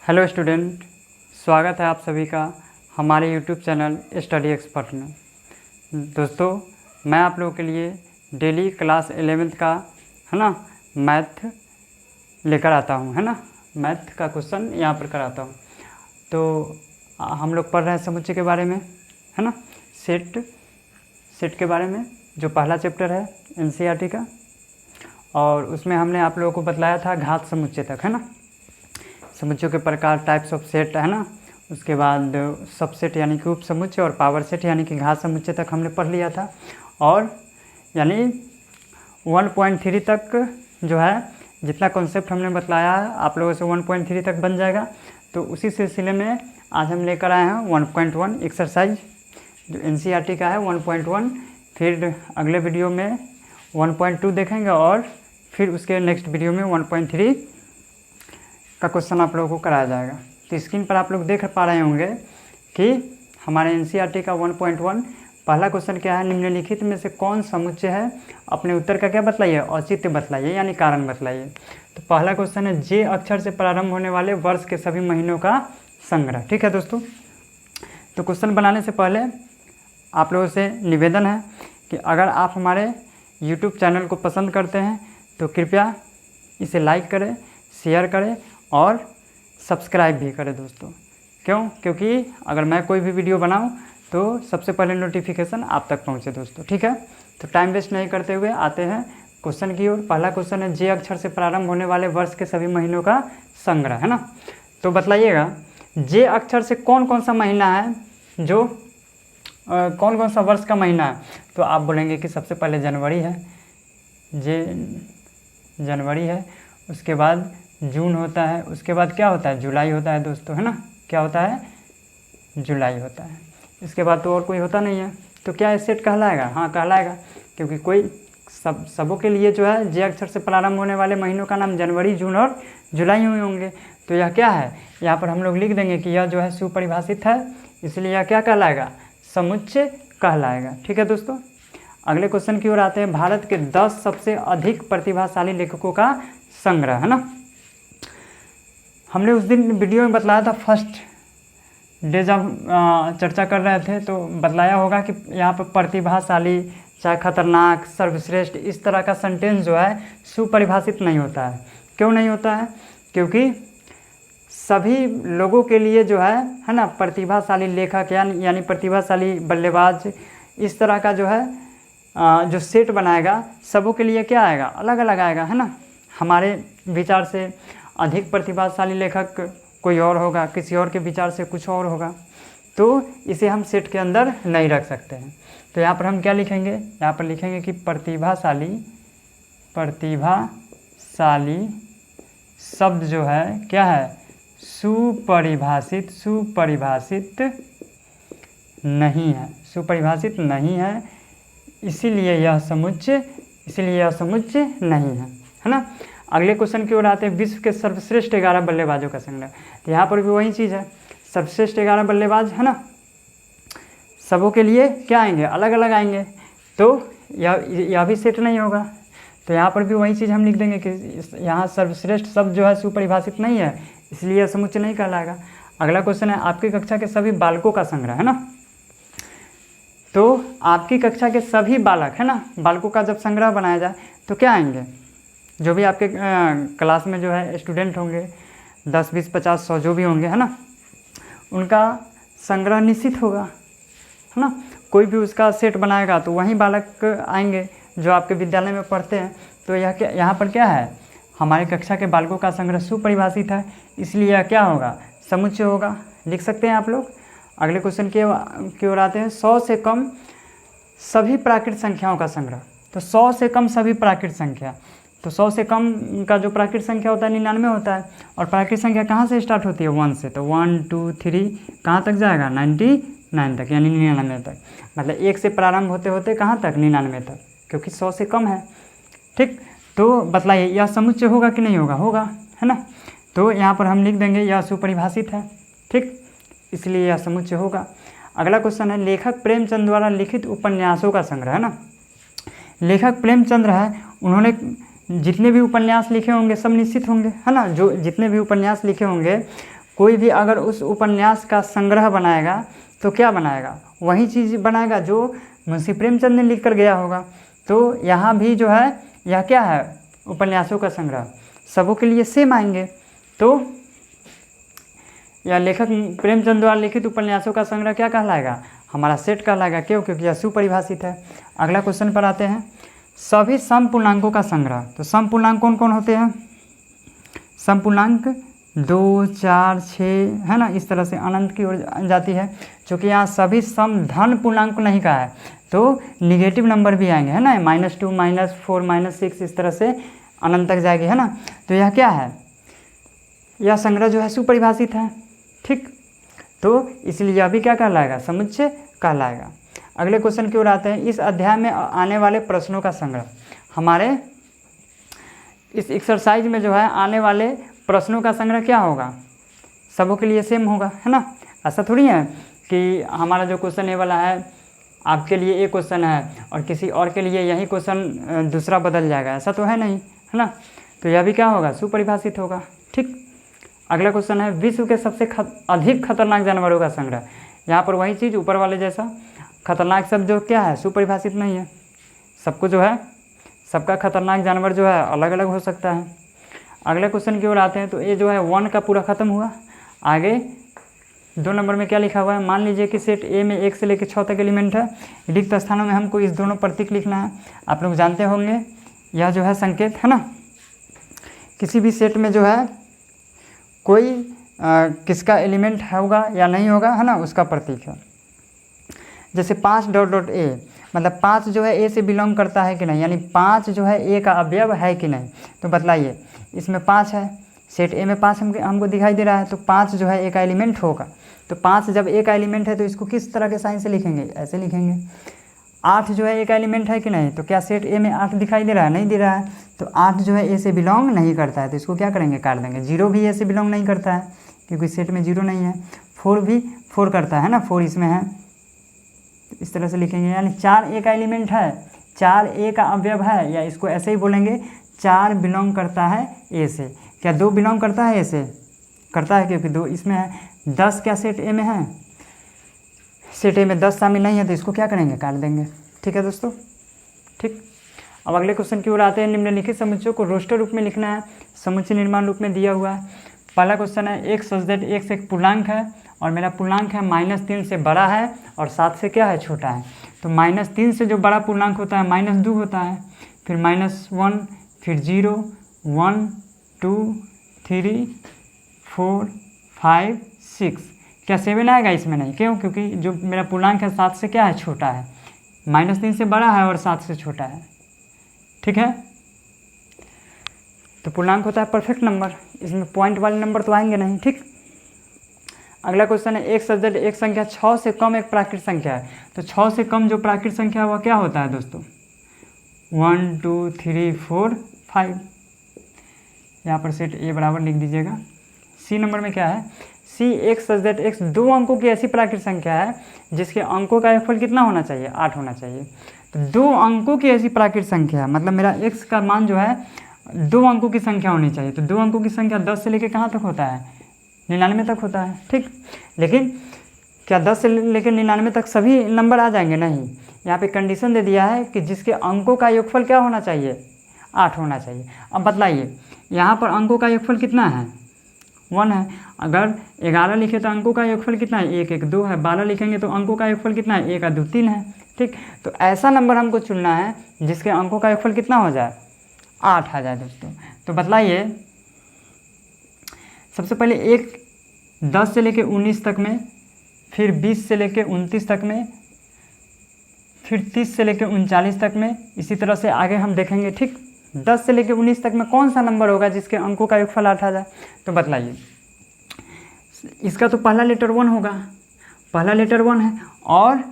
Hello student, स्वागत है आप सभी का हमारे यूट्यूब चैनल स्टडी एक्सपर्ट में। दोस्तों, मैं आप लोगों के लिए डेली क्लास 11th का मैथ लेकर आता हूँ, मैथ का क्वेश्चन यहाँ पर कराता हूँ। तो हम लोग पढ़ रहे हैं समुच्चय के बारे में, सेट के बारे में, जो पहला चैप्टर है एनसीईआरटी का। और उसमें हमने आप लोगों को बतलाया था घात समुच्चय तक, समुच्चयों के प्रकार, टाइप्स ऑफ सेट, उसके बाद सबसेट यानी कि उप समुच्चय और पावर सेट यानी कि घात समुच्चय तक हमने पढ़ लिया था। और यानी 1.3 तक जो है जितना कॉन्सेप्ट हमने बतलाया है आप लोगों से 1.3 तक बन जाएगा। तो उसी सिलसिले में आज हम लेकर आए हैं 1.1 एक्सरसाइज, जो एनसीईआरटी का है 1.1। फिर अगले वीडियो में 1.2 देखेंगे और फिर उसके नेक्स्ट वीडियो में 1.3 का क्वेश्चन आप लोगों को कराया जाएगा। तो स्क्रीन पर आप लोग देख पा रहे होंगे कि हमारे एनसीईआरटी का 1.1 पहला क्वेश्चन क्या है, निम्नलिखित में से कौन समुच्चय है, अपने उत्तर का क्या बतलाइए, औचित्य बतलाइए यानी कारण बतलाइए। तो पहला क्वेश्चन है जे अक्षर से प्रारंभ होने वाले वर्ष के सभी महीनों का संग्रह। ठीक है दोस्तों, तो क्वेश्चन बनाने से पहले आप लोगों से निवेदन है कि अगर आप हमारे यूट्यूब चैनल को पसंद करते हैं तो कृपया इसे लाइक करें, शेयर करें और सब्सक्राइब भी करें दोस्तों। क्योंकि अगर मैं कोई भी वीडियो बनाऊं तो सबसे पहले नोटिफिकेशन आप तक पहुंचे दोस्तों। ठीक है, तो टाइम वेस्ट नहीं करते हुए आते हैं क्वेश्चन की ओर। पहला क्वेश्चन है जे अक्षर से प्रारंभ होने वाले वर्ष के सभी महीनों का संग्रह, है ना। तो बतलाइएगा जे अक्षर से कौन कौन सा महीना है, जो कौन कौन सा वर्ष का महीना है। तो आप बोलेंगे कि सबसे पहले जनवरी है, जनवरी है, उसके बाद जून होता है, उसके बाद क्या होता है, जुलाई होता है दोस्तों, है ना। क्या होता है, जुलाई होता है। इसके बाद तो और कोई होता नहीं है। तो क्या ये सेट कहलाएगा? हाँ कहलाएगा, क्योंकि कोई सबों के लिए जो है जे अक्षर से प्रारंभ होने वाले महीनों का नाम जनवरी, जून और जुलाई हुए होंगे। तो यह क्या है, यहाँ पर हम लोग लिख देंगे कि यह जो है सुपरिभाषित है, इसलिए यह क्या कहलाएगा, समुच्चय कहलाएगा। ठीक है दोस्तों, अगले क्वेश्चन की ओर आते हैं। भारत के 10 सबसे अधिक प्रतिभाशाली लेखकों का संग्रह, है ना। हमने उस दिन वीडियो में बतलाया था, फर्स्ट डे जब चर्चा कर रहे थे तो बतलाया होगा कि यहाँ पर प्रतिभाशाली, चाहे खतरनाक, सर्वश्रेष्ठ, इस तरह का सेंटेंस जो है सुपरिभाषित नहीं होता है। क्यों नहीं होता है? क्योंकि सभी लोगों के लिए जो है ना, प्रतिभाशाली लेखक यानी प्रतिभाशाली बल्लेबाज, इस तरह का जो है जो सेट बनाएगा सबों के लिए क्या आएगा, अलग अलग आएगा, है ना। हमारे विचार से अधिक प्रतिभाशाली लेखक कोई और होगा, किसी और के विचार से कुछ और होगा, तो इसे हम सेट के अंदर नहीं रख सकते हैं। तो यहाँ पर हम क्या लिखेंगे, यहाँ पर लिखेंगे कि प्रतिभाशाली शब्द जो है क्या है, सुपरिभाषित नहीं है, सुपरिभाषित नहीं है, इसीलिए यह समुच्चय नहीं है ना। अगले क्वेश्चन की ओर आते हैं। विश्व के सर्वश्रेष्ठ 11 बल्लेबाजों का संग्रह। तो यहाँ पर भी वही चीज़ है, सर्वश्रेष्ठ 11 बल्लेबाज, है ना। सबों के लिए क्या आएंगे, अलग अलग आएंगे, तो यह भी सेट नहीं होगा। तो यहाँ पर भी वही चीज़ हम लिख देंगे कि यहाँ सर्वश्रेष्ठ शब्द जो है सुपरिभाषित नहीं है, इसलिए यह समुच्चय नहीं कहलाएगा। अगला क्वेश्चन है आपकी कक्षा के सभी बालकों का संग्रह, है ना। तो आपकी कक्षा के सभी बालक, है ना, बालकों का जब संग्रह बनाया जाए तो क्या आएंगे, जो भी आपके क्लास में जो है स्टूडेंट होंगे, 10, 20, 50, 100 जो भी होंगे, है ना, उनका संग्रह निश्चित होगा, है ना। कोई भी उसका सेट बनाएगा तो वही बालक आएंगे जो आपके विद्यालय में पढ़ते हैं। तो यहाँ पर क्या है, हमारे कक्षा के बालकों का संग्रह सुपरिभाषित है, इसलिए यह क्या होगा, समुच्चय होगा। लिख सकते हैं आप लोग। अगले क्वेश्चन की ओर आते हैं। 100 से कम सभी प्राकृत संख्याओं का संग्रह। तो 100 से कम सभी प्राकृत संख्या, तो 100 से कम का जो प्राकृत संख्या होता है 99 होता है। और प्राकृत संख्या कहाँ से स्टार्ट होती है, 1 से। तो 1, 2, 3 कहाँ तक जाएगा, 99 तक, यानी 99 तक। मतलब 1 से प्रारंभ होते होते कहाँ तक, 99 तक, क्योंकि 100 से कम है। ठीक, तो बतलाइए यह समुच्चय होगा कि नहीं होगा, होगा, है ना। तो यहाँ पर हम लिख देंगे यह सुपरिभाषित है, ठीक, इसलिए यह समुच्चय होगा। अगला क्वेश्चन है लेखक प्रेमचंद द्वारा लिखित उपन्यासों का संग्रह, है ना। लेखक प्रेमचंद्र है, उन्होंने जितने भी उपन्यास लिखे होंगे सब निश्चित होंगे, है ना। जो जितने भी उपन्यास लिखे होंगे कोई भी अगर उस उपन्यास का संग्रह बनाएगा तो क्या बनाएगा, वही चीज़ बनाएगा जो मुंशी प्रेमचंद ने लिख कर गया होगा। तो यहाँ भी जो है यह क्या है, उपन्यासों का संग्रह, सबों के लिए सेम आएंगे। तो यह लेखक प्रेमचंद द्वारा लिखित उपन्यासों का संग्रह क्या कहलाएगा, हमारा सेट कहलाएगा। क्यों, क्योंकि यह सुपरिभाषित है। अगला क्वेश्चन पर आते हैं, सभी समपूर्णांकों का संग्रह। तो समपूर्णांक कौन कौन होते हैं, समपूर्णांक 2, 4, 6 है ना, इस तरह से अनंत की ओर जाती है। क्योंकि यहाँ सभी सम धन पूर्णांक नहीं कहा है, तो निगेटिव नंबर भी आएंगे, है ना, -2, -4, -6 इस तरह से अनंत तक जाएगी, है ना। तो यह क्या है, यह संग्रह जो है सुपरिभाषित है, ठीक। तो इसलिए यह भी क्या कहलाएगा, समुच्चय कहलाएगा। अगले क्वेश्चन की ओर आते हैं, इस अध्याय में आने वाले प्रश्नों का संग्रह। हमारे इस एक्सरसाइज में जो है आने वाले प्रश्नों का संग्रह क्या होगा, सबों के लिए सेम होगा, है ना। ऐसा थोड़ी है कि हमारा जो क्वेश्चन ये वाला है आपके लिए एक क्वेश्चन है और किसी और के लिए यही क्वेश्चन दूसरा बदल जाएगा, ऐसा तो है नहीं, है ना। तो यह भी क्या होगा, सुपरिभाषित होगा, ठीक। अगला क्वेश्चन है, विश्व के सबसे अधिक खतरनाक जानवरों का संग्रह। यहाँ पर वही चीज़ ऊपर वाले जैसा, खतरनाक शब्द जो क्या है, सुपरिभाषित नहीं है। सबको जो है, सबका खतरनाक जानवर जो है अलग अलग हो सकता है। अगले क्वेश्चन की ओर आते हैं, तो ये जो है 1 का पूरा खत्म हुआ। आगे 2 नंबर में क्या लिखा हुआ है, मान लीजिए कि सेट ए में 1 से लेकर 6 तक एलिमेंट है, रिक्त स्थानों में हमको इस दोनों प्रतीक लिखना है। आप लोग जानते होंगे यह जो है संकेत, है ना। किसी भी सेट में जो है कोई किसका एलिमेंट होगा या नहीं होगा, है ना, उसका प्रतीक है। जैसे 5 ... मतलब 5 जो है ए से बिलोंग करता है कि नहीं, यानी 5 जो है ए का अवयव है कि नहीं। तो बतलाइए, इसमें 5 है, सेट ए में 5 हमको दिखाई दे रहा है, तो 5 जो है ए का एलिमेंट होगा। तो 5 जब ए का एलिमेंट है तो इसको किस तरह के साइन से लिखेंगे, ऐसे लिखेंगे। 8 जो है ए का एलिमेंट है कि नहीं, तो क्या सेट ए में 8 दिखाई दे रहा है, नहीं दे रहा है। तो 8 जो है ए से बिलोंग नहीं करता है, तो इसको क्या करेंगे, काट देंगे। 0 भी ए से बिलोंग नहीं करता है क्योंकि सेट में 0 नहीं है। 4 भी 4 करता है ना, 4 इसमें है, तो इस तरह से लिखेंगे। यानी 4 ए का एलिमेंट है, 4 ए का अवयव है, या इसको ऐसे ही बोलेंगे 4 बिलोंग करता है ए से। क्या 2 बिलोंग करता है ए से, करता है, क्योंकि 2 इसमें है। 10 क्या सेट ए में है, सेट ए में 10 शामिल नहीं है, तो इसको क्या करेंगे, काट देंगे। ठीक है दोस्तों, ठीक। अब अगले क्वेश्चन की ओर आते हैं, निम्नलिखित समुच्चयों को रोस्टर रूप में लिखना है, समुच्चय निर्माण रूप में दिया हुआ है। पहला क्वेश्चन है, एक सच दैट x एक पूर्णांक है और मेरा पूर्णांक है -3 से बड़ा है और 7 से क्या है, छोटा है। तो -3 से जो बड़ा पूर्णांक होता है -2 होता है, फिर -1, फिर 0, 1, 2, 3, 4, 5, 6। क्या 7 आएगा, इसमें नहीं। क्यों, क्योंकि जो मेरा पूर्णांक है 7 से क्या है, छोटा है। -3 से बड़ा है और 7 से छोटा है, ठीक है। तो पूर्णांक होता है परफेक्ट नंबर, इसमें पॉइंट वाले नंबर तो आएंगे नहीं, ठीक। अगला क्वेश्चन है, एक सच दैट एक संख्या 6 से कम एक प्राकृत संख्या है। तो 6 से कम जो प्राकृत संख्या है वह क्या होता है दोस्तों, 1, 2, 3, 4, 5। यहाँ पर सेट ए बराबर लिख दीजिएगा। सी नंबर में क्या है, सी एक सच दैट एक्स 2 अंकों की ऐसी प्राकृत संख्या है जिसके अंकों का योगफल कितना होना चाहिए, 8 होना चाहिए। तो 2 अंकों की ऐसी प्राकृत संख्या, मतलब मेरा एक्स का मान जो है 2 अंकों की संख्या होनी चाहिए। तो 2 अंकों की संख्या 10 से लेकर कहाँ तक होता है, 99 तक होता है, ठीक। लेकिन क्या 10 से लेकर 99 तक सभी नंबर आ जाएंगे, नहीं। यहाँ पे कंडीशन दे दिया है कि जिसके अंकों का योगफल क्या होना चाहिए, 8 होना चाहिए। अब बतलाइए, यहाँ पर अंकों का योगफल कितना है, 1 है। अगर 11 लिखे तो अंकों का योगफल कितना है, 1, 1, 2 है। 12 लिखेंगे तो अंकों का योगफल कितना है, 1, 2, 3 है, ठीक। तो ऐसा नंबर हमको चुनना है जिसके अंकों का योगफल कितना हो जाए, 8 आ जाए दोस्तों। तो बतलाइए, सबसे पहले एक 10 से लेके 19 तक में, फिर 20 से लेके 29 तक में, फिर 30 से लेके 39 तक में, इसी तरह से आगे हम देखेंगे, ठीक। 10 से लेके 19 तक में कौन सा नंबर होगा जिसके अंकों का योगफल 8 आ जाए। तो बतलाइए, इसका तो पहला लेटर 1 होगा, पहला लेटर 1 है, और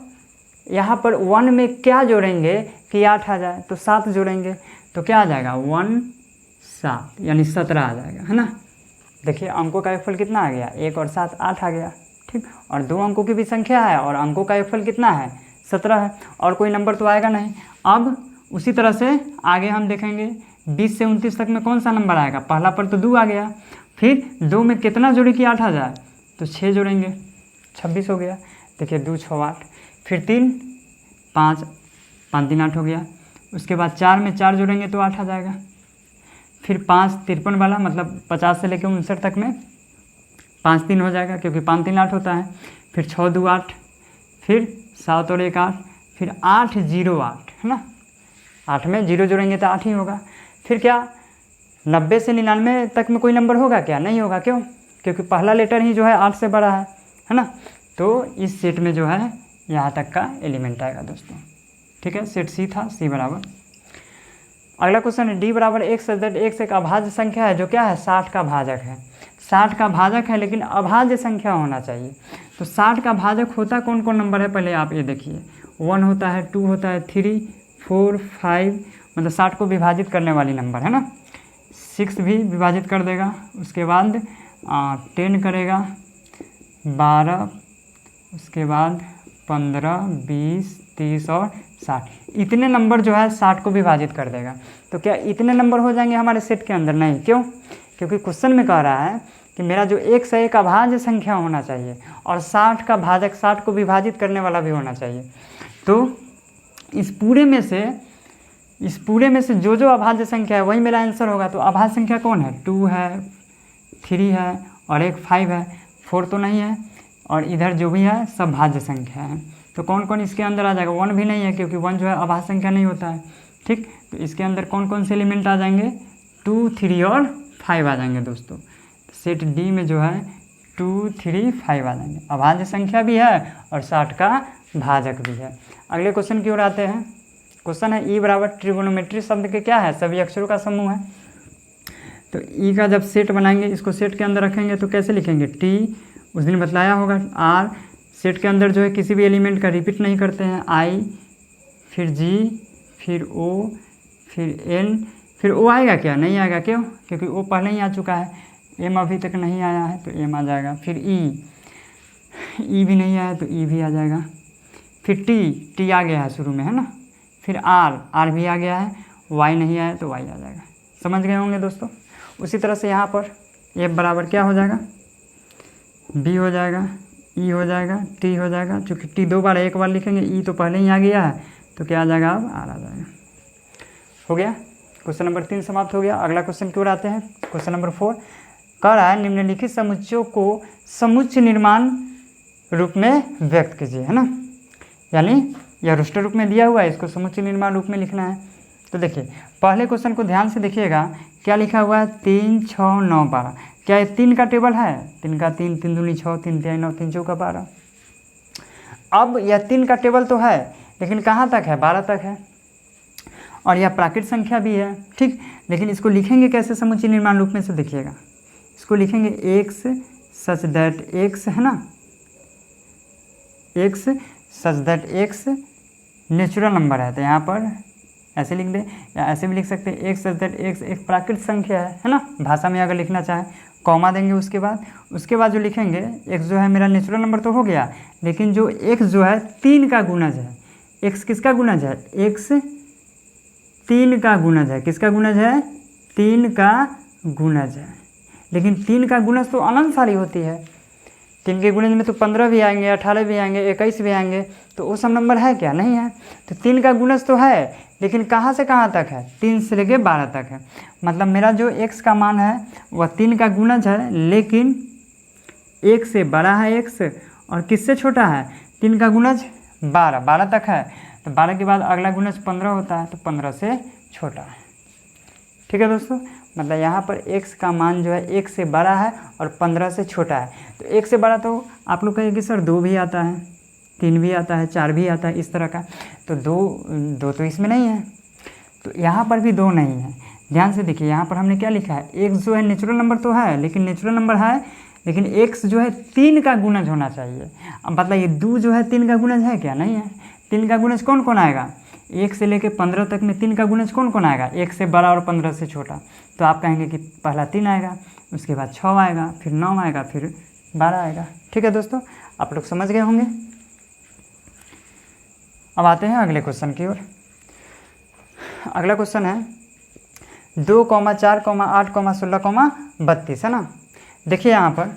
यहाँ पर 1 में क्या जोड़ेंगे कि 8 आ जाए, तो 7 जोड़ेंगे, तो क्या आ जाएगा, 1, 7, यानी 17 आ जाएगा, है ना। देखिए अंकों का योगफल कितना आ गया, 1 और 7, 8 आ गया, ठीक। और 2 अंकों की भी संख्या है और अंकों का योगफल कितना है, 17 है, और कोई नंबर तो आएगा नहीं। अब उसी तरह से आगे हम देखेंगे 20 से 29 तक में कौन सा नंबर आएगा, पहला पर तो 2 आ गया, फिर 2 में कितना जोड़े कि 8 आ जाए, तो 6 जोड़ेंगे 26 हो गया। देखिए 2 6 8, फिर 3 5 5 3 8 हो गया। उसके बाद 4 में 4 जोड़ेंगे तो 8 आ जाएगा। फिर 5 53 वाला, मतलब 50 से लेकर 59 तक में 5 3 हो जाएगा, क्योंकि 5 3 8 होता है। फिर 6 2 8, फिर 7 और 1 8, फिर 8 0 8 है ना, 8 में 0 जोड़ेंगे तो 8 ही होगा। फिर क्या 90 से 99 तक में कोई नंबर होगा क्या? नहीं होगा। क्यों? क्योंकि पहला लेटर ही जो है 8 से बड़ा है ना। तो इस सेट में जो है यहाँ तक का एलिमेंट आएगा दोस्तों। ठीक है, सेट सी था, सी बराबर। अगला क्वेश्चन है डी बराबर x z x एक अभाज्य संख्या है जो क्या है? 60 का भाजक है। 60 का भाजक है लेकिन अभाज्य संख्या होना चाहिए। तो 60 का भाजक होता कौन कौन नंबर है? पहले आप ये देखिए, 1 होता है, 2 होता है, 3 4 5, मतलब 60 को विभाजित करने वाली नंबर है ना। 6 भी विभाजित कर देगा, उसके बाद 10 करेगा, 12, उसके बाद 15 20 30 और 60, इतने नंबर जो है 60 को विभाजित कर देगा। तो क्या इतने नंबर हो जाएंगे हमारे सेट के अंदर? नहीं। क्यों? क्योंकि क्वेश्चन में कह रहा है कि मेरा जो x है एक अभाज्य संख्या होना चाहिए और 60 का भाजक 60 को विभाजित करने वाला भी होना चाहिए। तो इस पूरे में से जो अभाज्य संख्या है वही मेरा आंसर होगा। तो अभाज्य संख्या कौन है? 2 है, 3 है और एक 5 है, 4 तो नहीं है, और इधर जो भी है सब भाज्य संख्या है। तो कौन कौन इसके अंदर आ जाएगा? 1 भी नहीं है, क्योंकि 1 जो है अभाज्य संख्या नहीं होता है। ठीक, तो इसके अंदर कौन कौन से एलिमेंट आ जाएंगे? 2 3 और 5 आ जाएंगे दोस्तों। सेट डी में जो है 2 3 5 आ जाएंगे, अभाज्य संख्या भी है और 60 का भाजक भी है। अगले क्वेश्चन की ओर आते हैं। क्वेश्चन है ई बराबर ट्रिगोनोमेट्री शब्द के क्या है? सभी अक्षरों का समूह है। तो ई का जब सेट बनाएंगे, इसको सेट के अंदर रखेंगे तो कैसे लिखेंगे? टी उस दिन बतलाया होगा। आर सेट के अंदर जो है किसी भी एलिमेंट का रिपीट नहीं करते हैं। आई, फिर जी, फिर ओ, फिर एन, फिर ओ आएगा क्या? नहीं आएगा। क्यों? क्योंकि ओ पहले ही आ चुका है। एम अभी तक नहीं आया है तो एम आ जाएगा। फिर ई भी नहीं आया तो ई भी आ जाएगा। फिर टी आ गया है शुरू में, है ना। फिर आर भी आ गया है, वाई नहीं आया तो वाई आ जाएगा। समझ गए होंगे दोस्तों। उसी तरह से यहाँ पर एफ बराबर क्या हो जाएगा? बी हो जाएगा, ई हो जाएगा, टी हो जाएगा। चूँकि टी 2 बार एक बार लिखेंगे, ई तो पहले ही आ गया है तो क्या आ जाएगा? अब आर आ जाएगा। हो गया, क्वेश्चन नंबर 3 समाप्त हो गया। अगला क्वेश्चन की ओर आते हैं। क्वेश्चन नंबर 4 कह रहा है निम्नलिखित समुच्चयों को समुच्चय निर्माण रूप में व्यक्त कीजिए, है ना। यानी यह रोस्टर रूप में दिया हुआ है, इसको समुच्चय निर्माण रूप में लिखना है। तो देखिए पहले क्वेश्चन को ध्यान से देखिएगा, क्या लिखा हुआ है? 3 6 9 12। क्या ये 3 का टेबल है? 3 का 3, 3 दूनी 6, 3 3 9, 3 चौका 12। अब यह 3 का टेबल तो है, लेकिन कहाँ तक है? 12 तक है, और यह प्राकृत संख्या भी है। ठीक, लेकिन इसको लिखेंगे कैसे समुच्चय निर्माण रूप में? से देखिएगा, इसको लिखेंगे एक्स सच दैट एक्स, है ना, x such that x natural number है। तो यहाँ पर ऐसे लिख दे, या ऐसे भी लिख सकते हैं, एक्स सच दैट एक्स एक प्राकृत संख्या है ना। भाषा में अगर लिखना चाहे कॉमा देंगे, उसके बाद जो लिखेंगे एक्स जो है मेरा नेचुरल नंबर तो हो गया, लेकिन जो एक्स जो है 3 का गुणज है। एक्स किसका गुणज है? एक्स 3 का गुणज है। किसका गुणज है? 3 का गुणज है। लेकिन 3 का गुणज तो अनंत सारी होती है। 3 के गुणज में तो 15 भी आएंगे, 18 भी आएंगे, 21 भी आएंगे, तो वो सब नंबर है क्या? नहीं है। तो 3 का गुणज तो है, लेकिन कहाँ से कहाँ तक है? 3 से लेके 12 तक है। मतलब मेरा जो x का मान है वह 3 का गुणज है, लेकिन 1 से बड़ा है x, और किससे छोटा है? 3 का गुणज 12 तक है। तो 12 के बाद अगला गुणज 15 होता है, तो 15 से छोटा है। ठीक है दोस्तों, मतलब यहाँ पर x का मान जो है 1 से बड़ा है और 15 से छोटा है। तो 1 से बड़ा तो आप लोग कहेंगे सर 2 भी आता है, 3 भी आता है, 4 भी आता है, इस तरह का। तो दो तो इसमें नहीं है, तो यहाँ पर भी 2 नहीं है। ध्यान से देखिए, यहाँ पर हमने क्या लिखा है? x जो है नेचुरल नंबर तो है, लेकिन नेचुरल नंबर है, लेकिन x जो है 3 का गुणज होना चाहिए। अब बताइए 2 जो है 3 का गुणज है क्या? नहीं है। 3 का गुणज कौन कौन आएगा? 1 से लेकर 15 तक में 3 का गुणज कौन कौन आएगा? 1 से बड़ा और 15 से छोटा। तो आप कहेंगे कि पहला 3 आएगा, उसके बाद 6 आएगा, फिर 9 आएगा, फिर 12 आएगा। ठीक है दोस्तों, आप लोग समझ गए होंगे। अब आते हैं अगले क्वेश्चन की ओर। अगला क्वेश्चन है 2, 4, 8, 16, 32, है ना। देखिए यहाँ पर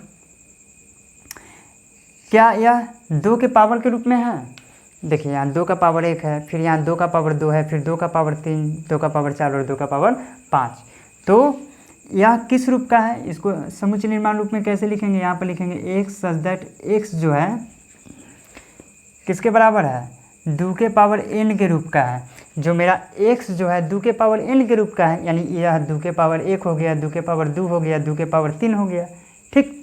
क्या यह 2 के पावर के रूप में है? देखिए यहाँ 2 का पावर 1 है, फिर यहाँ 2 का पावर 2 है, फिर 2 का पावर 3, 2 का पावर 4 और 2 का पावर 5। तो यह किस रूप का है? इसको समुच्चय निर्माण रूप में कैसे लिखेंगे? यहाँ पर लिखेंगे x सच दैट x जो है किसके बराबर है? 2 के पावर n के रूप का है। जो मेरा x जो है 2 के पावर n के रूप का है, यानी यह 2 के पावर 1 हो गया, 2 के पावर 2 हो गया, 2 के पावर 3 हो गया, ठीक।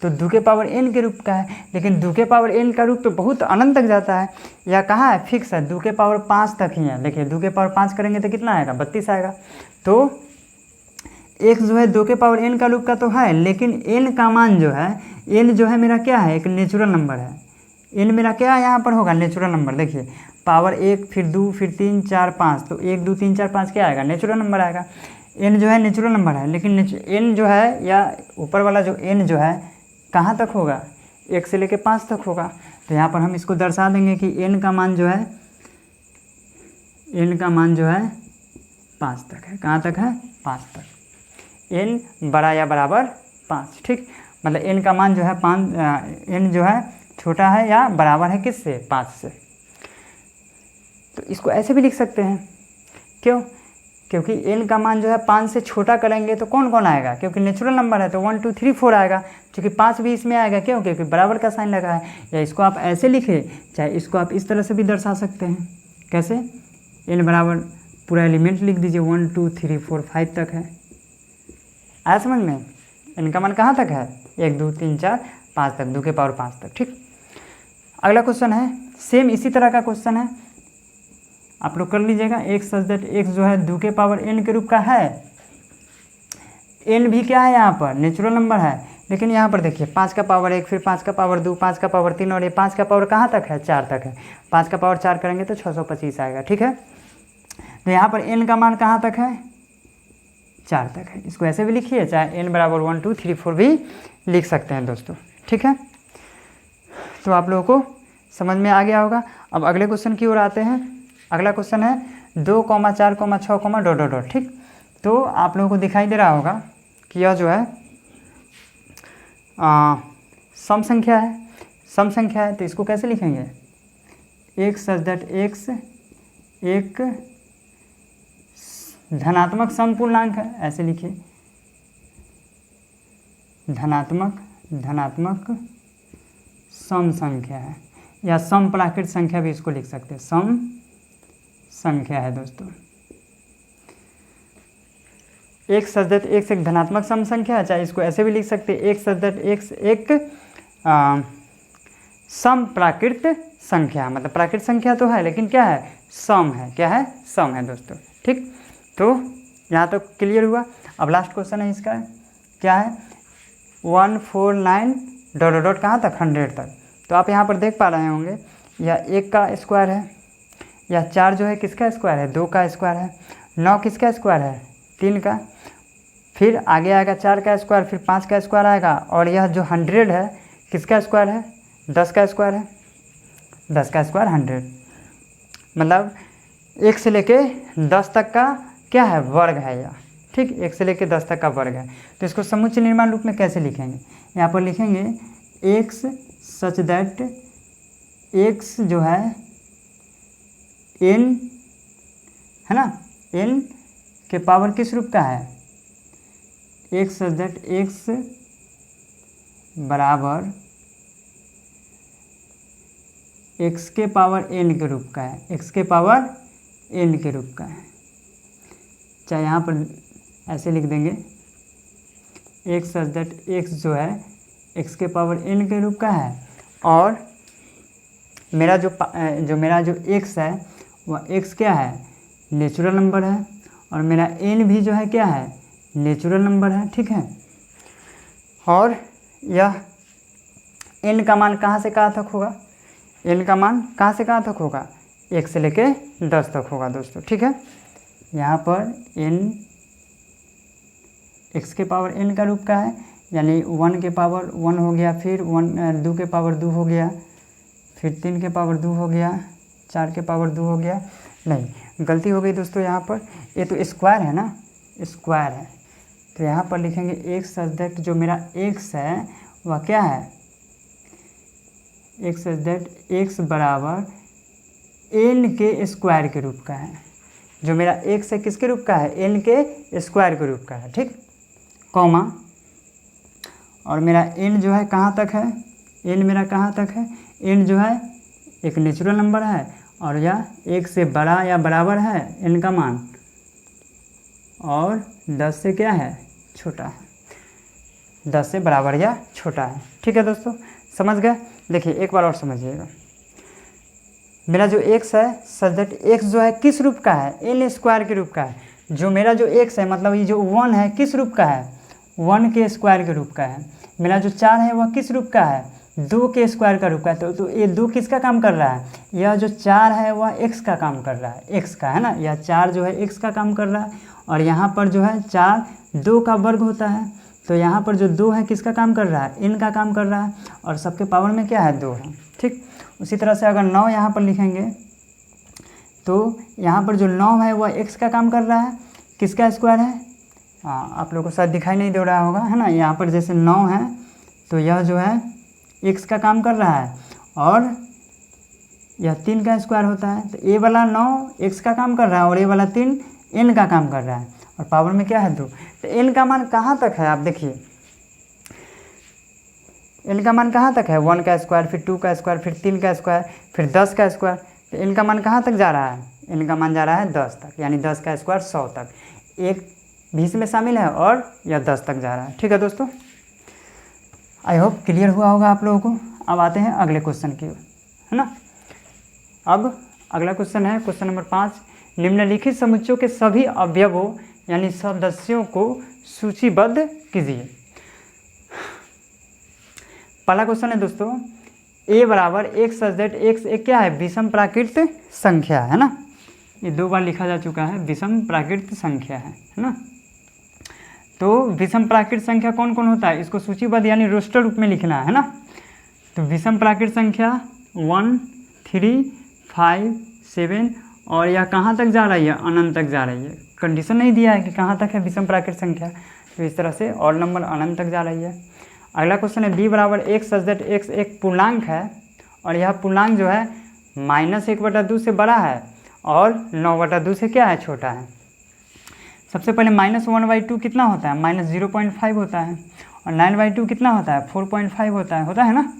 तो 2 के पावर n के रूप का है, लेकिन 2 के पावर n का रूप तो बहुत अनंत तक जाता है। यह कहाँ है? फिक्स है, 2 के पावर 5 तक ही है। देखिए 2 के पावर 5 करेंगे तो कितना आएगा? 32 आएगा। तो x जो है 2 के पावर n का रूप का तो है, लेकिन n का मान जो है, n जो है मेरा क्या है? एक नेचुरल नंबर है। n मेरा क्या यहाँ पर होगा? Natural number. देखिए पावर 1, फिर 2, फिर 3, 4, 5, तो 1, 2, 3, 4, 5 क्या आएगा? नेचुरल नंबर आएगा। n जो है नेचुरल नंबर है, लेकिन n जो है या ऊपर वाला जो n जो है कहाँ तक होगा? 1 से लेके 5 तक होगा। तो यहाँ पर हम इसको दर्शा देंगे कि n का मान जो है, n का मान जो है 5 तक है। कहाँ तक है? 5 तक। n बड़ा या बराबर 5, ठीक। मतलब n का मान जो है 5, n जो है छोटा है या बराबर है किससे? 5 से। तो इसको ऐसे भी लिख सकते हैं। क्यों? क्योंकि n का मान जो है 5 से छोटा करेंगे तो कौन कौन आएगा? क्योंकि नेचुरल नंबर है तो 1, 2, 3, 4 आएगा, क्योंकि 5 भी इसमें आएगा। क्यों? क्योंकि बराबर का साइन लगा है। या इसको आप ऐसे लिखें, चाहे इसको आप इस तरह से भी दर्शा सकते हैं। कैसे? n बराबर पूरा एलिमेंट लिख दीजिए, 1, 2, 3, 4, 5 तक है। आया समझ में? n का मान कहाँ तक है? 1, 2, 3, 4, 5 तक, 2 के पावर 5 तक, ठीक। अगला क्वेश्चन है, सेम इसी तरह का क्वेश्चन है, आप लोग कर लीजिएगा। x सच दैट x जो है 2 के पावर n के रूप का है। n भी क्या है? यहाँ पर नेचुरल नंबर है, लेकिन यहाँ पर देखिए 5 का पावर 1, फिर 5 का पावर 2, 5 का पावर 3 और ये 5 का पावर कहाँ तक है? 4 तक है। 5 का पावर 4 करेंगे तो 625 आएगा, ठीक है। तो यहाँ पर n का मान कहाँ तक है? 4 तक है। इसको ऐसे भी लिखिए, चाहे n बराबर 1, 2, 3, 4 भी लिख सकते हैं दोस्तों, ठीक है। तो आप लोगों को समझ में आ गया होगा। अब अगले क्वेश्चन की ओर आते हैं। अगला क्वेश्चन है 2, 4, 6, डॉट डॉट डॉट, ठीक। तो आप लोगों को दिखाई दे रहा होगा कि यह जो है सम संख्या है। सम संख्या है तो इसको कैसे लिखेंगे? x सच दैट x एक धनात्मक सम पूर्णांक है, ऐसे लिखिए। धनात्मक सम संख्या है, या सम प्राकृत संख्या भी इसको लिख सकते हैं। सम संख्या है दोस्तों। एक सच दैट x एक धनात्मक सम संख्या है, चाहे इसको ऐसे भी लिख सकते हैं, एक सच दैट x एक सम प्राकृत संख्या। मतलब प्राकृत संख्या तो है, लेकिन क्या है? सम है। क्या है? सम है दोस्तों, ठीक। तो यहाँ तक क्लियर हुआ। अब लास्ट क्वेश्चन है इसका, क्या है? 149 डॉट डॉट कहाँ तक? 100 तक। तो आप यहाँ पर देख पा रहे होंगे, यह 1 का स्क्वायर है, यह 4 जो है किसका स्क्वायर है? 2 का स्क्वायर है। 9 किसका स्क्वायर है? 3 का। फिर आगे आएगा 4 का स्क्वायर, फिर 5 का स्क्वायर आएगा, और यह जो 100 है किसका स्क्वायर है? 10 का स्क्वायर है। 10 का स्क्वायर 100, मतलब 1 से लेके 10 तक का क्या है? वर्ग है यह, ठीक। 1 से लेके 10 तक का वर्ग है। तो इसको समुच्चय निर्माण रूप में कैसे लिखेंगे? यहाँ पर लिखेंगे x सच दैट x जो है n है ना, n के पावर किस रूप का है? x सच दैट x बराबर x के पावर n के रूप का है। x के पावर n के रूप का है, चाहे यहाँ पर ऐसे लिख देंगे, x सच दैट x जो है x के पावर n के रूप का है, और मेरा जो x है वह x क्या है? नेचुरल नंबर है, और मेरा n भी जो है क्या है? नेचुरल नंबर है, ठीक है। और यह n का मान कहाँ से कहाँ तक होगा? n का मान कहाँ से कहाँ तक होगा? 1 से लेके 10 तक होगा दोस्तों, ठीक है। यहाँ पर n x के पावर n का रूप का है, यानी 1 के पावर 1 हो गया, फिर 2 के पावर 2 हो गया, फिर 3 के पावर 2 हो गया, 4 के पावर 2 हो गया। नहीं, गलती हो गई दोस्तों, यहाँ पर ये तो स्क्वायर है ना, स्क्वायर है, तो यहाँ पर लिखेंगे x सच दैट जो मेरा x है वह क्या है, x सच दैट x बराबर n के स्क्वायर के रूप का है। जो मेरा x है किसके रूप का है, n के स्क्वायर के रूप का है, ठीक, कॉमा, और मेरा n जो है कहाँ तक है, n मेरा कहाँ तक है, n जो है एक नेचुरल नंबर है और यह 1 से बड़ा या बराबर है n का मान, और 10 से क्या है, छोटा है, 10 से बराबर या छोटा है। ठीक है दोस्तों, समझ गए। देखिए एक बार और समझिएगा, मेरा जो x है सच दैट x जो है किस रूप का है, n स्क्वायर के रूप का है। जो मेरा जो x है मतलब ये जो 1 है किस रूप का है, 1 के स्क्वायर के रूप का है। मेरा जो 4 है वह किस रूप का है, 2 के स्क्वायर का रूप का है। तो ये 2 किसका काम कर रहा है, यह जो 4 है वह x का काम कर रहा है, x का है ना, यह 4 जो है x का काम कर रहा है। और यहाँ पर जो है 4 2 का वर्ग होता है, तो यहाँ पर जो 2 है किसका काम कर रहा है, n का काम कर रहा है, और सबके पावर में क्या है, 2 है, ठीक। उसी तरह से अगर 9 यहाँ पर लिखेंगे तो यहाँ पर जो 9 है वह x का काम कर रहा है, किसका स्क्वायर है, हाँ आप लोगों को शायद दिखाई नहीं दे रहा होगा, है ना। यहाँ पर जैसे 9 है तो यह जो है x का काम कर रहा है, और यह 3 का स्क्वायर होता है, तो ये वाला 9 x का काम कर रहा है और ये वाला 3 n का काम कर रहा है, और पावर में क्या है, 2। तो n का मान कहाँ तक है, आप देखिए n का मान कहाँ तक है, 1 का स्क्वायर, फिर 2 का स्क्वायर, फिर 3 का स्क्वायर, फिर 10 का स्क्वायर। तो n का मान कहाँ तक जा रहा है, n का मान जा रहा है 10 तक, यानी 10 का स्क्वायर 100 तक, एक 20 में शामिल है और यह 10 तक जा रहा है। ठीक है दोस्तों, आई होप क्लियर हुआ होगा आप लोगों को। अब आते हैं अगले क्वेश्चन की ओर, है ना। अब अगला क्वेश्चन है क्वेश्चन नंबर 5, निम्नलिखित समुच्चयों के सभी अवयवों यानी सदस्यों को सूचीबद्ध कीजिए। पहला क्वेश्चन है दोस्तों, a बराबर x सच दैट x एक क्या है, विषम प्राकृत संख्या है ना, ये 2 बार लिखा जा चुका है, विषम प्राकृत संख्या है ना। तो विषम प्राकृत संख्या कौन कौन होता है, इसको सूचीबद्ध यानी रोस्टर रूप में लिखना है ना। तो विषम प्राकृत संख्या 1 3 5 7, और यह कहाँ तक जा रही है, अनंत तक जा रही है। कंडीशन नहीं दिया है कि कहाँ तक है विषम प्राकृत संख्या, तो इस तरह से और नंबर अनंत तक जा रही है। अगला क्वेश्चन है b बराबर x सच दैट x एक पूर्णांक है, और यह पूर्णांक जो है -1/2 से बड़ा है और 9/2 से क्या है, छोटा है। सबसे पहले -1/2 कितना होता है, -0.5 होता है, और 9/2 कितना होता है, 4.5 होता है ना।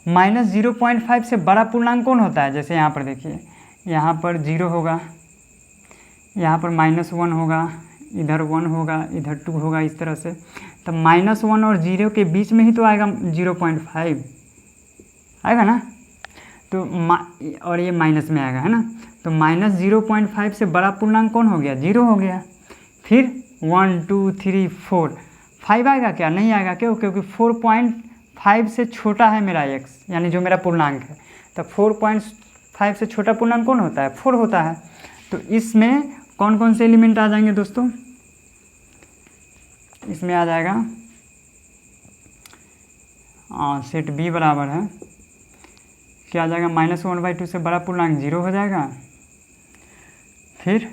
-0.5 से बड़ा पूर्णांक कौन होता है, जैसे यहाँ पर देखिए, यहाँ पर 0 होगा, यहाँ पर -1 होगा, इधर 1 होगा, इधर 2 होगा, इस तरह से। तो -1 और 0 के बीच में ही तो आएगा 0.5 आएगा ना, तो और ये माइनस में आएगा, है ना। तो -0.5 से बड़ा पूर्णांक कौन हो गया, 0 हो गया। फिर 1 2 3 4 5 आएगा क्या, नहीं आएगा, क्यों, क्योंकि 4.5 से छोटा है मेरा x, यानी जो मेरा पूर्णांक है। तो 4.5 से छोटा पूर्णांक कौन होता है, 4 होता है। तो इसमें कौन कौन से एलिमेंट आ जाएंगे दोस्तों, इसमें आ जाएगा सेट b बराबर है क्या आ जाएगा, -1/2 से बड़ा पूर्णांक 0 हो जाएगा, फिर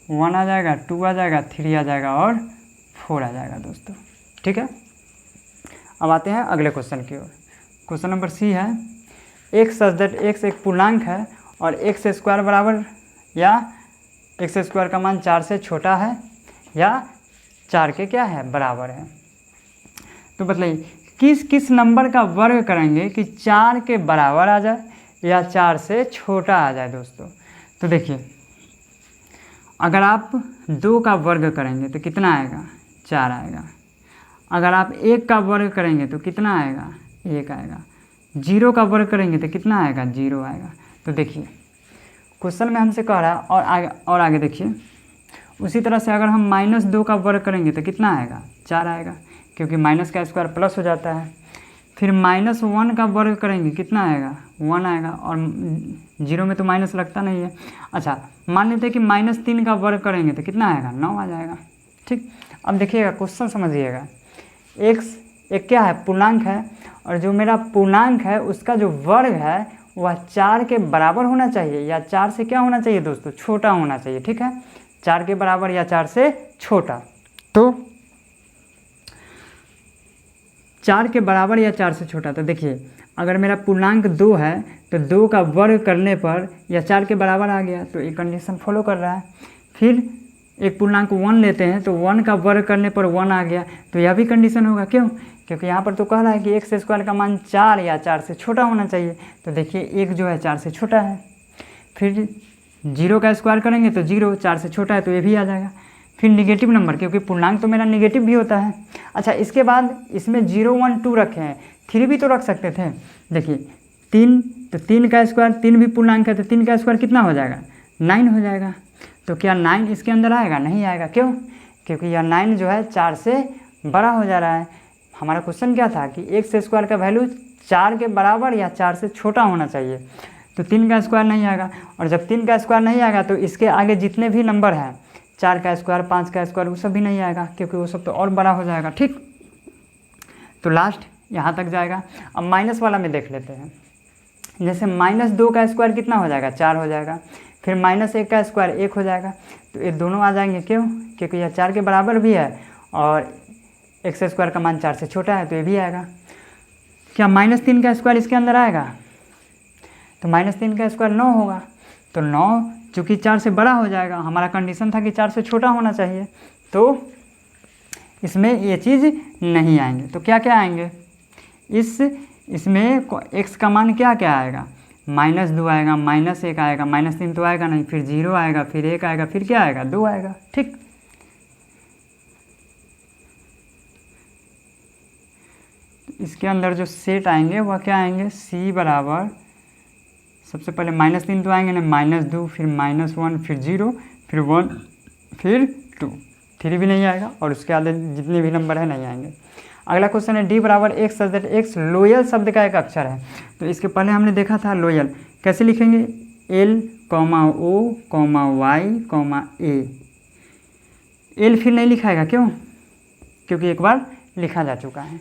1 आ जाएगा, 2 आ जाएगा, 3 आ जाएगा और 4 आ जाएगा दोस्तों। ठीक है, अब आते हैं अगले क्वेश्चन की ओर। क्वेश्चन नंबर c है, x सच दैट x एक पूर्णांक है और x स्क्वायर बराबर या x स्क्वायर का मान 4 से छोटा है या 4 के क्या है, बराबर है। तो बताइए किस किस नंबर का वर्ग करेंगे कि 4 के बराबर आ जाए या 4 से छोटा आ जाए दोस्तों। तो देखिए, अगर आप 2 का वर्ग करेंगे तो कितना आएगा, 4 आएगा। अगर आप 1 का वर्ग करेंगे तो कितना आएगा, 1 आएगा। 0 का वर्ग करेंगे तो कितना आएगा, 0 आएगा। तो देखिए क्वेश्चन में हमसे कह रहा है, और आगे देखिए, उसी तरह से अगर हम -2 का वर्ग करेंगे तो कितना आएगा, 4 आएगा, क्योंकि माइनस का स्क्वायर प्लस हो जाता है। फिर -1 का वर्ग करेंगे कितना आएगा, 1 आएगा, और 0 में तो माइनस लगता नहीं है। अच्छा, मान लेते हैं कि -3 का वर्ग करेंगे तो कितना आएगा, 9 आ जाएगा। ठीक, अब देखिएगा क्वेश्चन समझिएगा, x एक क्या है, पूर्णांक है, और जो मेरा पूर्णांक है उसका जो वर्ग है वह 4 के बराबर होना चाहिए या 4 से क्या होना चाहिए दोस्तों, छोटा होना चाहिए। ठीक है, 4 के बराबर या 4 से छोटा। तो 4 के बराबर या 4 से छोटा, तो देखिए अगर मेरा पूर्णांक 2 है तो 2 का वर्ग करने पर या 4 के बराबर आ गया, तो ये कंडीशन फॉलो कर रहा है। फिर एक पूर्णांक 1 लेते हैं तो 1 का वर्ग करने पर 1 आ गया, तो यह भी कंडीशन होगा। क्यों? क्योंकि यहाँ पर तो कह रहा है कि एक्स स्क्वायर का मान 4 या 4 से छोटा होना चाहिए। तो देखिए एक जो है 4 से छोटा है। फिर 0 का स्क्वायर करेंगे तो 0 4 से छोटा है, तो ये भी आ जाएगा। फिर निगेटिव नंबर, क्योंकि पूर्णांक तो मेरा निगेटिव भी होता है। अच्छा, इसके बाद इसमें 0 1 2 रखे हैं, 3 भी तो रख सकते थे। देखिए 3, तो 3 का स्क्वायर, 3 भी पूर्णांक है तो 3 का स्क्वायर कितना हो जाएगा? 9 हो जाएगा। तो क्या 9 इसके अंदर आएगा? नहीं आएगा। क्यों? क्योंकि यह 9 जो है 4 से बड़ा हो जा रहा है। हमारा क्वेश्चन क्या था कि एक्स स्क्वायर का वैल्यू 4 के बराबर या 4 से छोटा होना चाहिए। तो 3 का स्क्वायर नहीं आएगा, और जब 3 का स्क्वायर नहीं आएगा तो इसके आगे जितने भी नंबर हैं, 4 का स्क्वायर, 5 का स्क्वायर, वो सब भी नहीं आएगा, क्योंकि वो सब तो और बड़ा हो जाएगा। ठीक, तो लास्ट यहाँ तक जाएगा। अब माइनस वाला में देख लेते हैं। जैसे -2 का स्क्वायर कितना हो जाएगा? 4 हो जाएगा। फिर -1 का स्क्वायर 1 हो जाएगा। तो ये दोनों आ जाएंगे। क्यों? क्योंकि यह 4 के बराबर भी है और एक्स स्क्वायर का मान 4 से छोटा है, तो ये भी आएगा। क्या -3 का स्क्वायर इसके अंदर आएगा? तो -3 का स्क्वायर 9 होगा। तो 9 चूँकि 4 से बड़ा हो जाएगा, हमारा कंडीशन था कि 4 से छोटा होना चाहिए, तो इसमें ये चीज़ नहीं आएंगे। तो क्या क्या आएंगे? इसमें x का मान क्या क्या आएगा? -2 आएगा, -1 आएगा, -3 तो आएगा नहीं, फिर 0 आएगा, फिर 1 आएगा, फिर क्या आएगा? 2 आएगा। ठीक, इसके अंदर जो सेट आएंगे वह क्या आएंगे? c बराबर, सबसे पहले -3 तो आएंगे ना, -2, फिर -1, फिर 0, फिर 1, फिर 2, 3 भी नहीं आएगा, और उसके आगे जितने भी नंबर है नहीं आएंगे। अगला क्वेश्चन है d बराबर x such that x loyal शब्द का एक अक्षर है। तो इसके पहले हमने देखा था लोयल कैसे लिखेंगे? L, O, Y, A। L फिर नहीं लिखाएगा। क्यों? क्योंकि एक बार लिखा जा चुका है।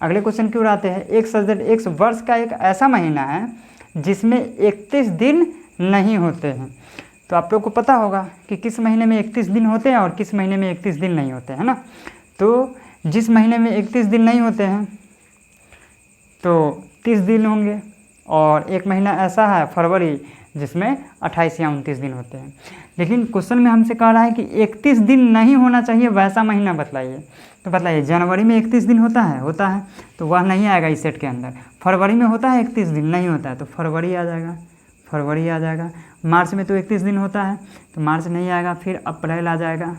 अगले क्वेश्चन की ओर आते हैं। x सच दैट x वर्ष का एक ऐसा महीना है जिसमें 31 दिन नहीं होते हैं। तो आप लोग को पता होगा कि किस महीने में 31 दिन होते हैं और किस महीने में 31 दिन नहीं होते हैं ना। तो जिस महीने में 31 दिन नहीं होते हैं तो 30 दिन होंगे, और एक महीना ऐसा है फरवरी जिसमें 28 या 29 दिन होते हैं। लेकिन क्वेश्चन में हमसे कह रहा है कि 31 दिन नहीं होना चाहिए, वैसा महीना बतलाइए। तो बताइए, जनवरी में 31 दिन होता है, तो वह नहीं आएगा इस सेट के अंदर। फरवरी में होता है 31 दिन, नहीं होता है, तो फरवरी आ जाएगा। मार्च में तो 31 दिन होता है, तो मार्च नहीं आएगा। फिर अप्रैल आ जाएगा,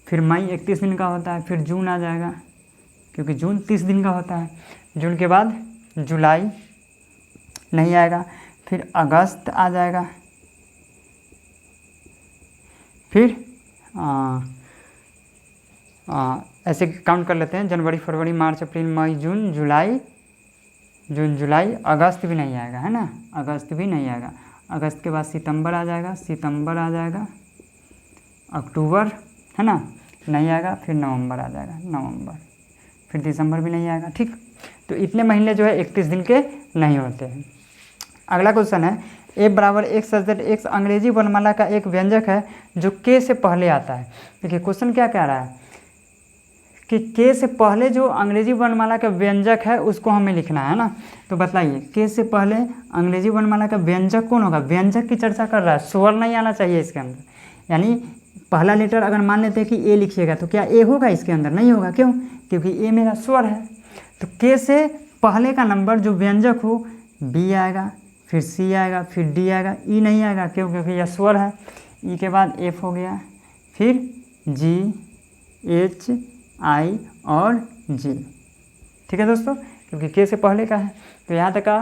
फिर मई 31 दिन का होता है, फिर जून आ जाएगा, क्योंकि जून 30 दिन का होता है। जून के बाद जुलाई नहीं आएगा, फिर अगस्त आ जाएगा, फिर ऐसे काउंट कर लेते हैं, जनवरी, फरवरी, मार्च, अप्रैल, मई, जून, जुलाई, अगस्त भी नहीं आएगा, है ना, अगस्त भी नहीं आएगा। अगस्त के बाद सितंबर आ जाएगा, अक्टूबर, है ना, नहीं आएगा, फिर नवंबर आ जाएगा, फिर दिसंबर भी नहीं आएगा। ठीक, तो इतने महीने जो है 31 दिन के नहीं होते हैं। अगला क्वेश्चन है, ए बराबर x सच दैट x अंग्रेजी वर्णमाला का एक व्यंजक है जो k से पहले आता है। देखिए क्वेश्चन क्या कह रहा है कि k से पहले जो अंग्रेजी वर्णमाला का व्यंजक है उसको हमें लिखना है ना। तो बताइए, k से पहले अंग्रेजी वर्णमाला का व्यंजक कौन होगा? व्यंजक की चर्चा कर रहा है, स्वर नहीं आना चाहिए इसके अंदर। यानी पहला लेटर अगर मान लेते हैं कि ए लिखिएगा तो क्या ए होगा इसके अंदर? नहीं होगा। क्यों? क्योंकि ए मेरा स्वर है। तो k से पहले का नंबर जो व्यंजक हो, b आएगा, फिर c आएगा, फिर d आएगा, e नहीं आएगा। क्यों? क्योंकि यह स्वर है। e के बाद f हो गया, फिर g, h, i और g। ठीक है दोस्तों, क्योंकि k से पहले का है। तो यहाँ तक का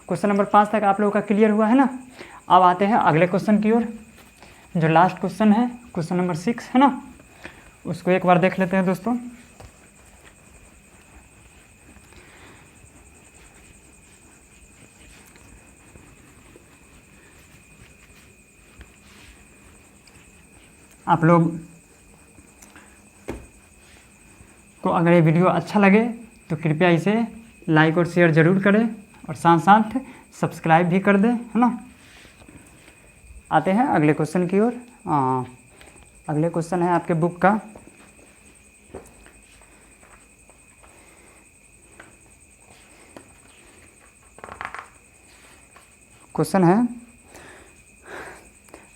क्वेश्चन नंबर 5 तक आप लोगों का क्लियर हुआ है ना। अब आते हैं अगले क्वेश्चन की ओर, जो लास्ट क्वेश्चन है, क्वेश्चन नंबर 6 है ना, उसको एक बार देख लेते हैं दोस्तों। आप लोग को अगर ये वीडियो अच्छा लगे तो कृपया इसे लाइक और शेयर ज़रूर करें, और साथ साथ सब्सक्राइब भी कर दें, है ना। आते हैं अगले क्वेश्चन की ओर। अगले क्वेश्चन है आपके बुक का, क्वेश्चन है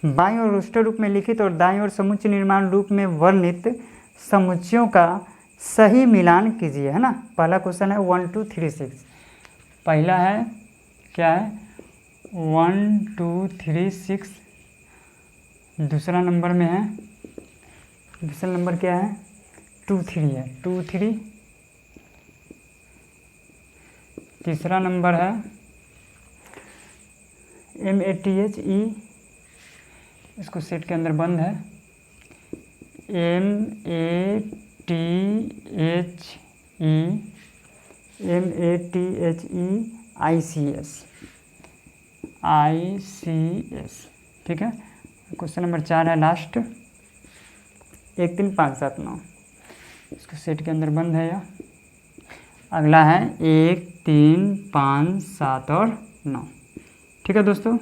बाईं ओर रोस्टर रूप में लिखित और दाईं ओर समुच्चय निर्माण रूप में वर्णित समुच्चयों का सही मिलान कीजिए, है ना। पहला क्वेश्चन है 1 2 3 6, पहला है क्या है 1 2 3 6, दूसरा नंबर में है, दूसरा नंबर क्या है 2 3 है 2 3, तीसरा नंबर है MATHE, इसको सेट के अंदर बंद है, MATHE ठीक है। क्वेश्चन नंबर 4 है लास्ट 1 3 5 7 9, इसको सेट के अंदर बंद है। यह अगला है 1 3 5 7 और 9, ठीक है दोस्तों।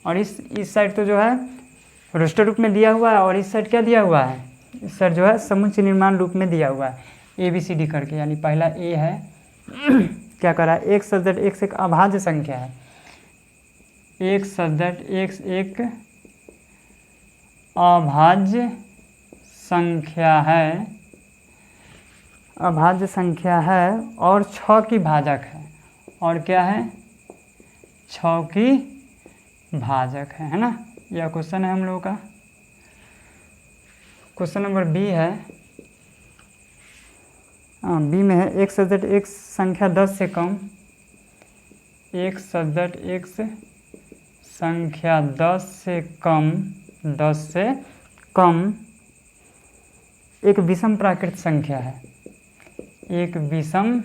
और इस साइड तो जो है रोस्टर रूप में दिया हुआ है, और इस साइड क्या दिया हुआ है, इस साइड जो है समुच्चय निर्माण रूप में दिया हुआ है ABCD करके। यानी पहला A है क्या कर रहा है, एक सदृढ़ x एक अभाज्य संख्या है, एक सदृढ़ x एक अभाज्य संख्या है, अभाज्य संख्या है और 6 की भाजक है, और क्या है 6 की भाजक है ना। यह क्वेश्चन है हम लोगों का। क्वेश्चन नंबर B है, B में है एक सदृढ़ x संख्या 10 से कम, एक सदृढ़ x संख्या 10 से कम, 10 से कम एक विषम प्राकृत संख्या है, एक विषम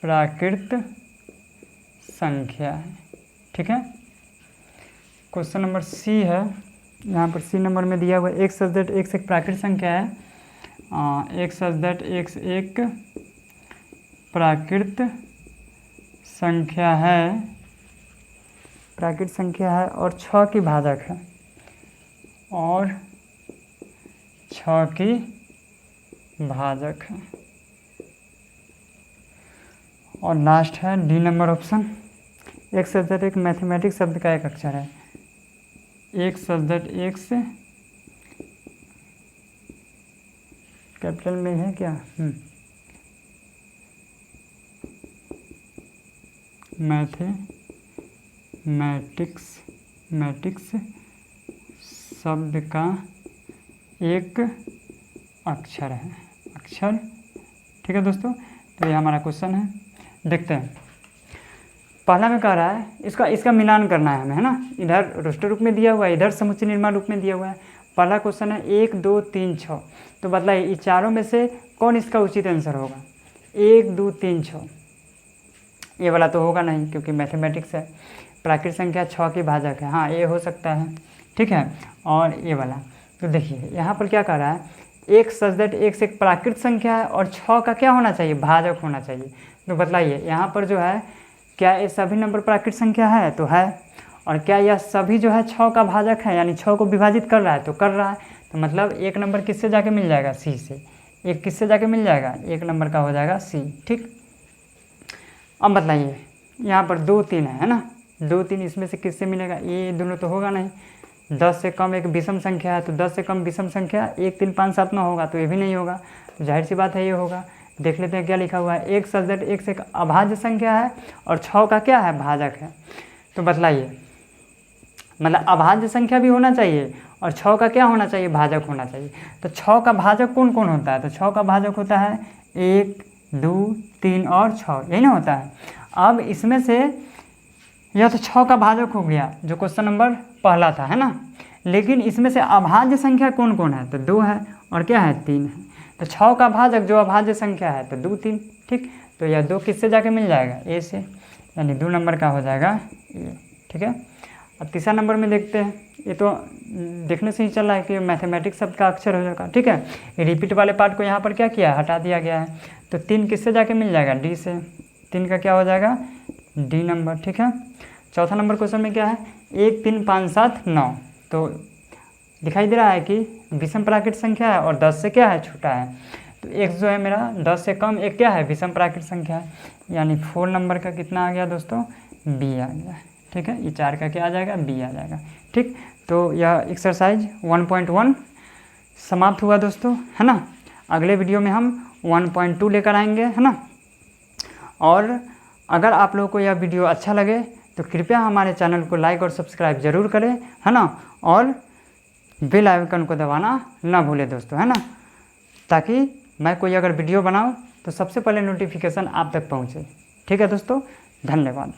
प्राकृत संख्या है, ठीक है। क्वेश्चन नंबर C है, यहाँ पर C नंबर में दिया हुआ है एक सदृढ़ x एक प्राकृत संख्या है, एक सदृढ़ x एक प्राकृत संख्या है, प्राकृत संख्या है और 6 की भाजक है, और 6 की भाजक है। और लास्ट है D नंबर ऑप्शन, एक सदृढ़ एक मैथमेटिक्स शब्द का एक अक्षर है, एक सदृढ़ x कैपिटल में है क्या, मैथमेटिक्स शब्द का एक अक्षर है, अक्षर, ठीक है दोस्तों। तो ये हमारा क्वेश्चन है, देखते हैं। पहला में कह रहा है इसका मिलान करना है हमें, है ना। इधर रोस्टर रूप में दिया हुआ है, इधर समुच्चय निर्माण रूप में दिया हुआ है। पहला क्वेश्चन है 1 2 3 6, तो बतलाइए इस चारों में से कौन इसका उचित आंसर होगा। 1 2 3 6, ये वाला तो होगा नहीं क्योंकि मैथमेटिक्स है, प्राकृत संख्या 6 की भाजक है, हाँ ये हो सकता है, ठीक है। और ये वाला तो देखिए यहाँ पर क्या कह रहा है, एक सदृढ़ x एक प्राकृत संख्या है और 6 का क्या होना चाहिए, भाजक होना चाहिए। तो बतलाइए यहाँ पर जो है क्या ये सभी नंबर प्राकृत संख्या है, तो है, और क्या यह सभी जो है 6 का भाजक है, यानी 6 को विभाजित कर रहा है, तो कर रहा है। तो मतलब एक नंबर किससे जाके मिल जाएगा, C से। एक किससे जाके मिल जाएगा, एक नंबर का हो जाएगा C, ठीक। अब बतलाइए यहाँ पर 2 3 है ना, 2 3 इसमें से किससे मिलेगा, ये दोनों तो होगा नहीं। 10 से कम एक विषम संख्या है, तो 10 से कम विषम संख्या 1 3 5 7 9 होगा, तो ये भी नहीं होगा, तो जाहिर सी बात है ये होगा। देख लेते हैं क्या लिखा हुआ है, एक सदृढ़ x एक अभाज्य संख्या है और 6 का क्या है, भाजक है। तो बतलाइए मतलब अभाज्य संख्या भी होना चाहिए और 6 का क्या होना चाहिए, भाजक होना चाहिए। तो 6 का भाजक कौन कौन होता है, तो 6 का भाजक होता है 1 2 3 और 6, यही ना होता है। अब इसमें से यह तो 6 का भाजक हो गया जो क्वेश्चन नंबर पहला था, है ना। लेकिन इसमें से अभाज्य संख्या कौन कौन है, तो 2 है और क्या है, 3 है। तो 6 का भाजक जो अभाज्य संख्या है तो 2 3, ठीक। तो यह 2 किससे जाके मिल जाएगा, A से, यानी 2 नंबर का हो जाएगा A, ठीक है। अब तीसरा नंबर में देखते हैं, ये तो देखने से ही चल रहा है कि मैथमेटिक्स शब्द का अक्षर हो जाएगा, ठीक है। रिपीट वाले पार्ट को यहाँ पर क्या किया है, हटा दिया गया है। तो 3 किससे जाके मिल जाएगा, D से, 3 का क्या हो जाएगा, D नंबर, ठीक है। चौथा नंबर क्वेश्चन में क्या है, 1 3 5 7 9, तो दिखाई दे रहा है कि विषम प्राकृत संख्या है और 10 से क्या है, छोटा है। तो x जो है मेरा 10 से कम, एक क्या है, विषम प्राकृत संख्या है, यानी 4 नंबर का कितना आ गया दोस्तों, b आ गया। ठीक है, ये 4 का क्या आ जाएगा, b आ जाएगा। ठीक, तो यह एक्सरसाइज 1.1 समाप्त हुआ दोस्तों, है ना। अगले वीडियो में हम 1.2 लेकर आएंगे, है ना। और अगर आप लोगों को यह वीडियो अच्छा लगे तो कृपया हमारे चैनल को लाइक और सब्सक्राइब जरूर करें, है ना। और बेल आइकन को दबाना ना भूलें दोस्तों, है ना, ताकि मैं कोई अगर वीडियो बनाऊं तो सबसे पहले नोटिफिकेशन आप तक पहुंचे। ठीक है दोस्तों, धन्यवाद।